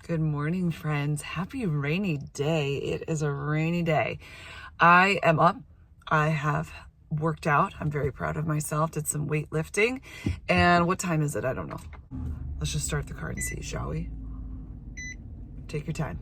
Good morning, friends. Happy rainy day. It is a rainy day. I am up. I have worked out. I'm very proud of myself. Did some weightlifting. And what time is it? I don't know. Let's just start the car and see, shall we? Take your time.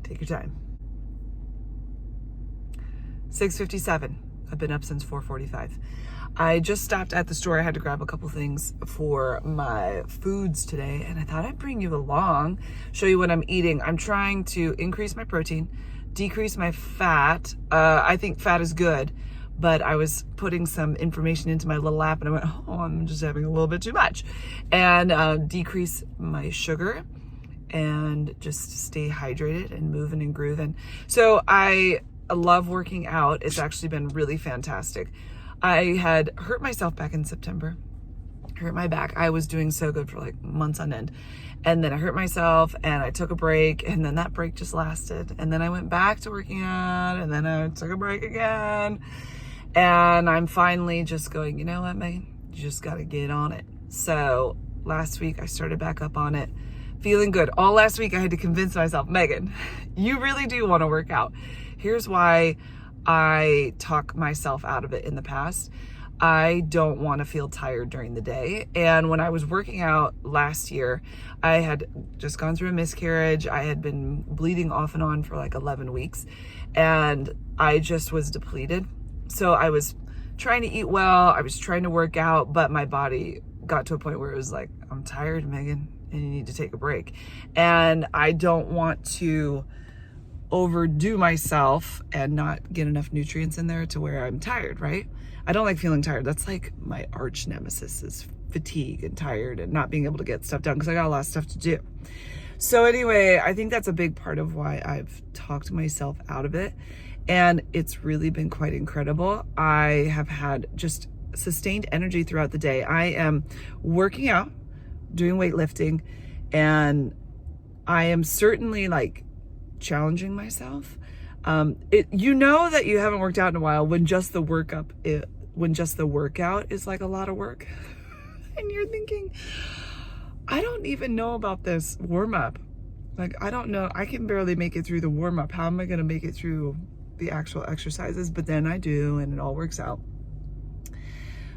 Take your time. 6:57. I've been up since 4:45. I just stopped at the store. I had to grab a couple things for my foods today, and I thought I'd bring you along, show you what I'm eating. I'm trying to increase my protein, decrease my fat. I think fat is good, but I was putting some information into my little app and I went, oh, I'm just having a little bit too much. And decrease my sugar and just stay hydrated and moving and grooving. So I love working out. It's actually been really fantastic. I had hurt myself back in September, hurt my back. I was doing so good for like months on end. And then I hurt myself and I took a break, and then that break just lasted. And then I went back to working out, and then I took a break again. And I'm finally just going, you know what, Meghan? You just got to get on it. So last week I started back up on it, feeling good. All last week I had to convince myself, Meghan, you really do want to work out. Here's why I talk myself out of it in the past. I don't want to feel tired during the day. And when I was working out last year, I had just gone through a miscarriage. I had been bleeding off and on for like 11 weeks, and I just was depleted. So I was trying to eat well. I was trying to work out, but my body got to a point where it was like, I'm tired, Meghan, and you need to take a break. And I don't want to overdo myself and not get enough nutrients in there to where I'm tired, right? I don't like feeling tired. That's like my arch nemesis, is fatigue and tired and not being able to get stuff done because I got a lot of stuff to do. So anyway, I think that's a big part of why I've talked myself out of it. And it's really been quite incredible. I have had just sustained energy throughout the day. I am working out, doing weightlifting, and I am certainly like challenging myself. You know that you haven't worked out in a while when just the workout is like a lot of work. And you're thinking, I don't even know about this warm-up. Like, I don't know. I can barely make it through the warm-up. How am I going to make it through the actual exercises? But then I do, and it all works out.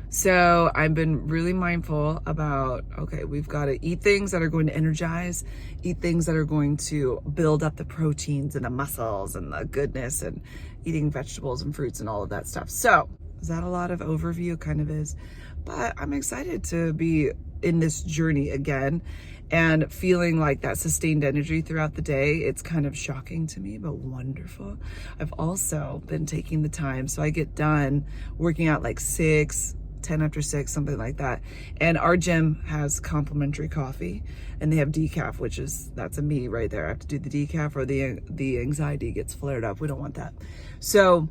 So I've been really mindful about, okay, we've got to eat things that are going to energize, eat things that are going to build up the proteins and the muscles and the goodness, and eating vegetables and fruits and all of that stuff. So is that a lot of overview? Kind of is. But I'm excited to be in this journey again and feeling like that sustained energy throughout the day. It's kind of shocking to me, but wonderful. I've also been taking the time. So I get done working out like 10 after 6, something like that. And our gym has complimentary coffee, and they have decaf, that's a me right there. I have to do the decaf or the anxiety gets flared up. We don't want that. So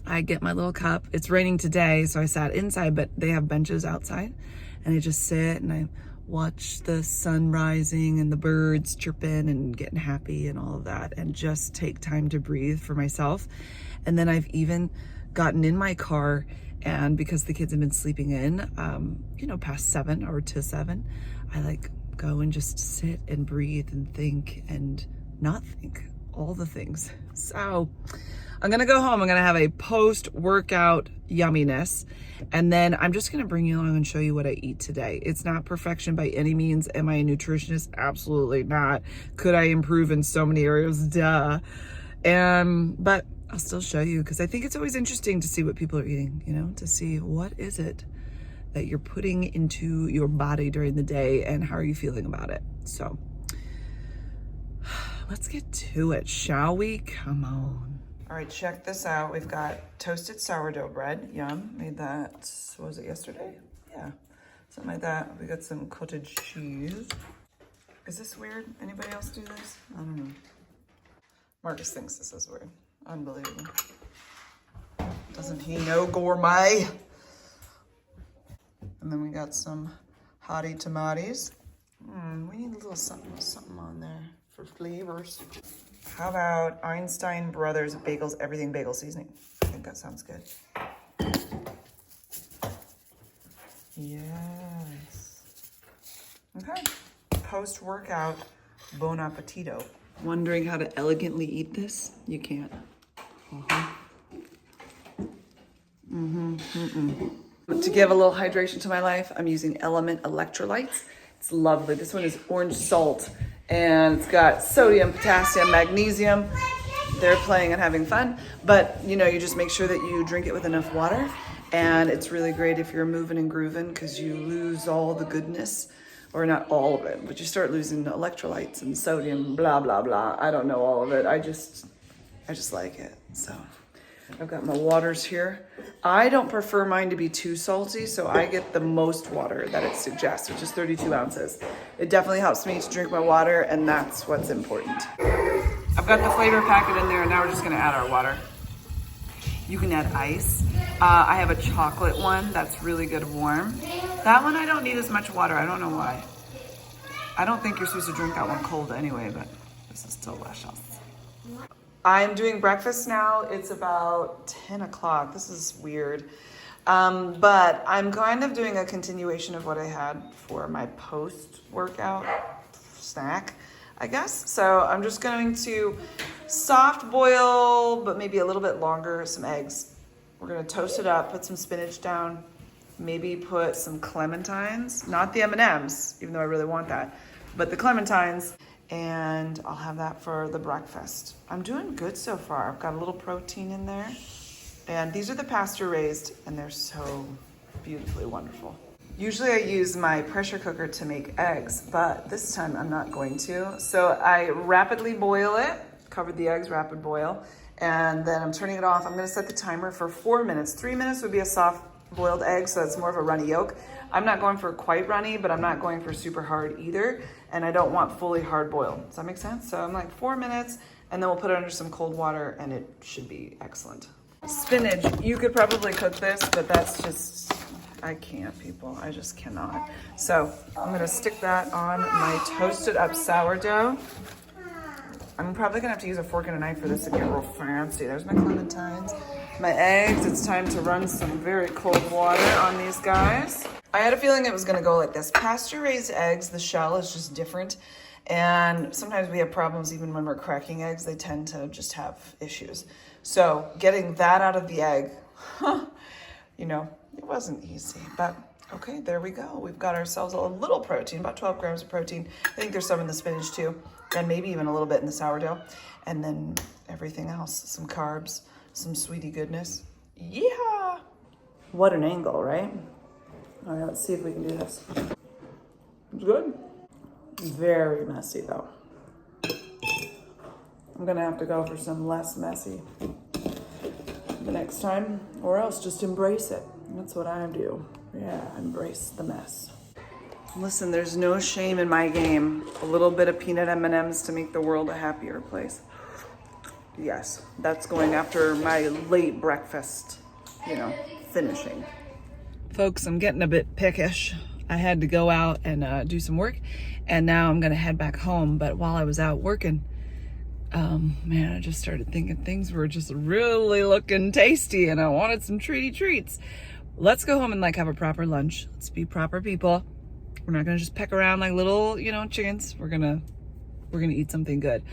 I get my little cup. It's raining today, so I sat inside, but they have benches outside, and I just sit and I watch the sun rising and the birds chirping and getting happy and all of that, and just take time to breathe for myself. And then I've even gotten in my car, and because the kids have been sleeping in, past 7 or to 7, I like go and just sit and breathe and think and not think, all the things. So I'm gonna go home. I'm gonna have a post-workout yumminess, and then I'm just gonna bring you along and show you what I eat today. It's not perfection by any means. Am I a nutritionist? Absolutely not. Could I improve in so many areas? Duh. But I'll still show you, because I think it's always interesting to see what people are eating, to see what is it that you're putting into your body during the day and how are you feeling about it. So let's get to it, shall we? Come on. All right, check this out. We've got toasted sourdough bread. Yum. Made that, was it yesterday? Yeah, something like that. We got some cottage cheese. Is this weird? Anybody else do this? I don't know. Marcus thinks this is weird. Unbelievable. Doesn't he know gourmet? And then we got some hottie tamales. We need a little something on there for flavors. How about Einstein Brothers Bagels Everything Bagel Seasoning? I think that sounds good. Yes. Okay. post-workout bon appetito. Wondering how to elegantly eat this? You can't. To give a little hydration to my life, I'm using Element electrolytes. It's lovely. This one is orange salt, and it's got sodium, potassium, magnesium. They're playing and having fun, but you know, you just make sure that you drink it with enough water, and it's really great if you're moving and grooving because you lose all the goodness, or not all of it, but you start losing electrolytes and sodium, blah, blah, blah. I don't know all of it. I just like it. So I've got my waters here. I don't prefer mine to be too salty, so I get the most water that it suggests, which is 32 ounces. It definitely helps me to drink my water, and that's what's important. I've got the flavor packet in there, and now we're just gonna add our water. You can add ice. I have a chocolate one that's really good warm. That one I don't need as much water. I don't know why. I don't think you're supposed to drink that one cold anyway, but this is delicious. I'm doing breakfast now. It's about 10 o'clock. This is weird. But I'm kind of doing a continuation of what I had for my post-workout snack, I guess. So I'm just going to soft boil, but maybe a little bit longer, some eggs. We're gonna toast it up, put some spinach down, maybe put some clementines, not the M&Ms, even though I really want that, but the clementines, and I'll have that for the breakfast. I'm doing good so far. I've got a little protein in there, and these are the pasture raised, and they're so beautifully wonderful. Usually I use my pressure cooker to make eggs, but this time I'm not going to. So I rapidly boil it, covered the eggs, rapid boil, and then I'm turning it off. I'm gonna set the timer for 4 minutes. 3 minutes would be a soft boiled egg, so it's more of a runny yolk. I'm not going for quite runny, but I'm not going for super hard either, and I don't want fully hard boiled. Does that make sense? So I'm like 4 minutes, and then we'll put it under some cold water, and it should be excellent. Spinach, you could probably cook this, but that's just, I can't, people. I just cannot. So I'm gonna stick that on my toasted up sourdough. I'm probably gonna have to use a fork and a knife for this to get real fancy. There's my clementines, my eggs. It's time to run some very cold water on these guys. I had a feeling it was gonna go like this. Pasture-raised eggs, the shell is just different. And sometimes we have problems even when we're cracking eggs. They tend to just have issues. So getting that out of the egg, you know, it wasn't easy, but okay, there we go. We've got ourselves a little protein, about 12 grams of protein. I think there's some in the spinach too, and maybe even a little bit in the sourdough. And then everything else, some carbs, some sweetie goodness. Yeah. What an angle, right? All right, let's see if we can do this. It's good. Very messy though. I'm gonna have to go for some less messy the next time, or else just embrace it. That's what I do. Yeah, embrace the mess. Listen, there's no shame in my game. A little bit of peanut M&Ms to make the world a happier place. Yes, that's going after my late breakfast, you know, finishing. Folks, I'm getting a bit pickish. I had to go out and do some work, and now I'm gonna head back home. But while I was out working, man, I just started thinking things were just really looking tasty, and I wanted some treats. Let's go home and like have a proper lunch. Let's be proper people. We're not gonna just peck around like little, you know, chickens. We're gonna eat something good.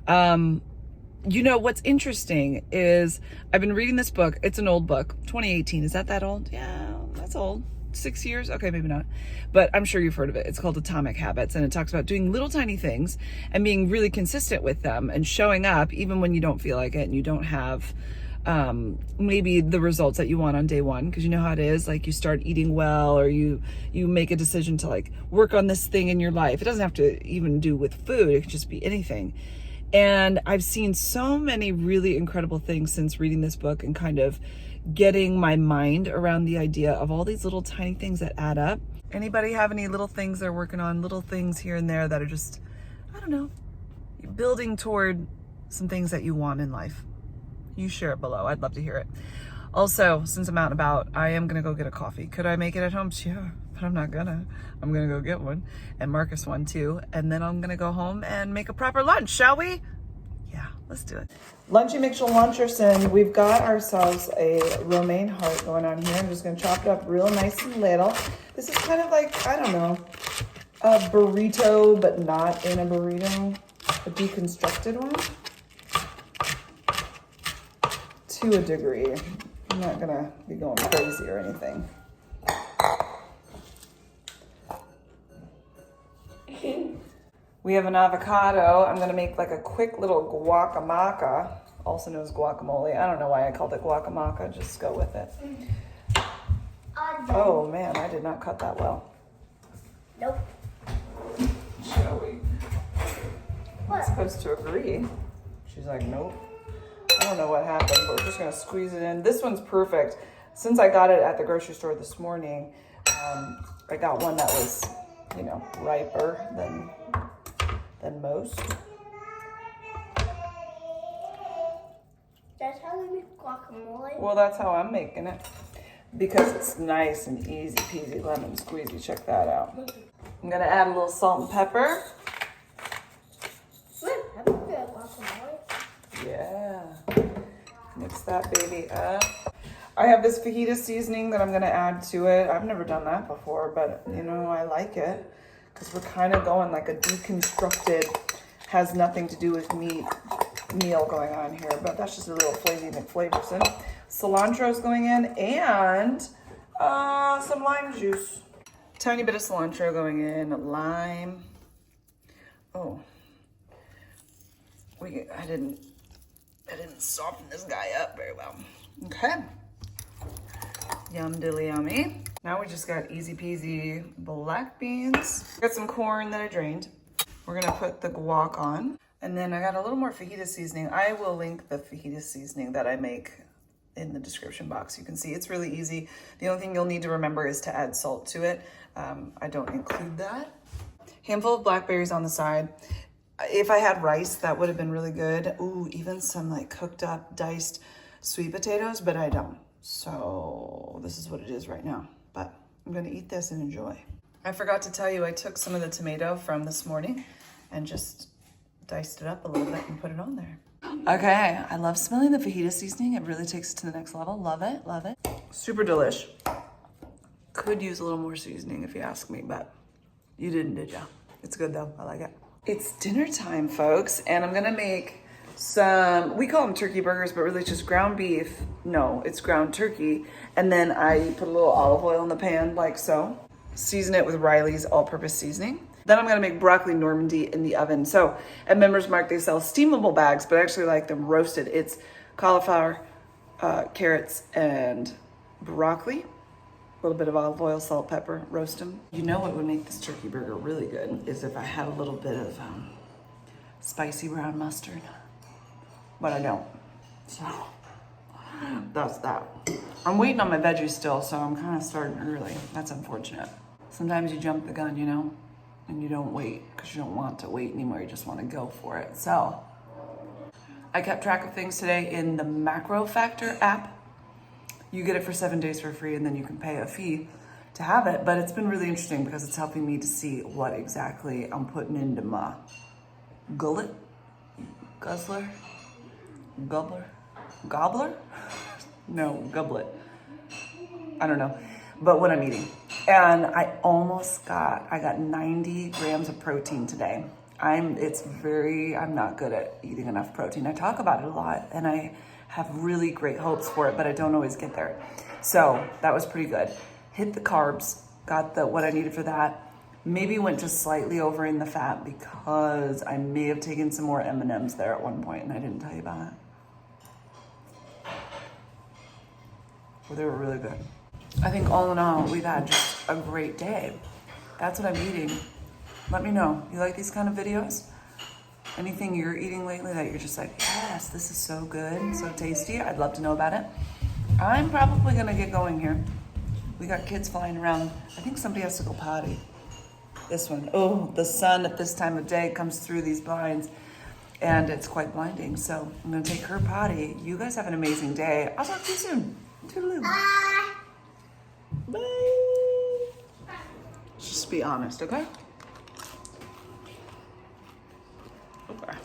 You know, what's interesting is I've been reading this book. It's an old book, 2018. Is that old? Yeah, that's old. 6 years? Okay, maybe not. But I'm sure you've heard of it. It's called Atomic Habits, and it talks about doing little tiny things and being really consistent with them and showing up even when you don't feel like it and you don't have maybe the results that you want on day one, because you know how it is. Like, you start eating well, or you make a decision to like work on this thing in your life. It doesn't have to even do with food. It could just be anything. And I've seen so many really incredible things since reading this book and kind of getting my mind around the idea of all these little tiny things that add up. Anybody have any little things they're working on, little things here and there that are just, I don't know, building toward some things that you want in life? You share it below. I'd love to hear it. Also, since I'm out and about, I am gonna go get a coffee. Could I make it at home? Yeah, but I'm not gonna. I'm gonna go get one, and Marcus one too, and then I'm gonna go home and make a proper lunch, shall we? Yeah, let's do it. Lunchy Mitchell Luncherson, we've got ourselves a romaine heart going on here. I'm just gonna chop it up real nice and little. This is kind of like, I don't know, a burrito, but not in a burrito, a deconstructed one, to a degree. I'm not gonna be going crazy or anything. We have an avocado. I'm gonna make like a quick little guacamaca, also known as guacamole. I don't know why I called it guacamaca, just go with it. Oh man, I did not cut that well. Nope. Shall we? I'm supposed to agree. She's like, nope. I don't know what happened, but we're just gonna squeeze it in. This one's perfect. Since I got it at the grocery store this morning, I got one that was, you know, riper than most. That's how we make guacamole? Well, that's how I'm making it. Because it's nice and easy peasy lemon squeezy. Check that out. I'm gonna add a little salt and pepper. Yeah. Mix that baby up. I have this fajita seasoning that I'm gonna add to it. I've never done that before, but you know, I like it. Because we're kind of going like a deconstructed, has nothing to do with meat meal going on here, but that's just a little flavors in. Cilantro is going in, and some lime juice. Tiny bit of cilantro going in, lime. Oh, I didn't soften this guy up very well. Okay. Yum dilly yummy. Now we just got easy peasy black beans. Got some corn that I drained. We're gonna put the guac on. And then I got a little more fajita seasoning. I will link the fajita seasoning that I make in the description box. You can see it's really easy. The only thing you'll need to remember is to add salt to it. I don't include that. Handful of blackberries on the side. If I had rice, that would have been really good. Ooh, even some like cooked up diced sweet potatoes, but I don't. So this is what it is right now. But I'm gonna eat this and enjoy. I forgot to tell you, I took some of the tomato from this morning and just diced it up a little bit and put it on there. Okay, I love smelling the fajita seasoning. It really takes it to the next level. Love it, love it. Super delish. Could use a little more seasoning if you ask me, but you didn't, did ya? It's good though, I like it. It's dinner time, folks, and I'm gonna make some, we call them turkey burgers, but really it's just ground beef. No, it's ground turkey. And then I put a little olive oil in the pan like so. Season it with Riley's all-purpose seasoning. Then I'm gonna make broccoli Normandy in the oven. So at Members Mark, they sell steamable bags, but I actually like them roasted. It's cauliflower, carrots, and broccoli. A little bit of olive oil, salt, pepper, roast them. You know what would make this turkey burger really good is if I had a little bit of spicy brown mustard, but I don't. So that's that. I'm waiting on my veggies still, so I'm kind of starting early. That's unfortunate. Sometimes you jump the gun, you know, and you don't wait because you don't want to wait anymore. You just want to go for it. So I kept track of things today in the Macro Factor app. You get it for 7 days for free, and then you can pay a fee to have it. But it's been really interesting because it's helping me to see what exactly I'm putting into my gullet, guzzler, gobbler? No, goblet. I don't know, but what I'm eating. And I got 90 grams of protein today. I'm not good at eating enough protein. I talk about it a lot, and I have really great hopes for it, but I don't always get there. So that was pretty good. Hit the carbs, got what I needed for that. Maybe went just slightly over in the fat because I may have taken some more M&Ms there at one point, and I didn't tell you about it. Well, they were really good. I think all in all, we've had just a great day. That's what I'm eating. Let me know. You like these kind of videos? Anything you're eating lately that you're just like, yes, this is so good, so tasty. I'd love to know about it. I'm probably gonna get going here. We got kids flying around. I think somebody has to go potty. This one. Oh, the sun at this time of day comes through these blinds and it's quite blinding. So I'm gonna take her potty. You guys have an amazing day. I'll talk to you soon. Toodaloo. Bye. Just be honest, okay? Okay.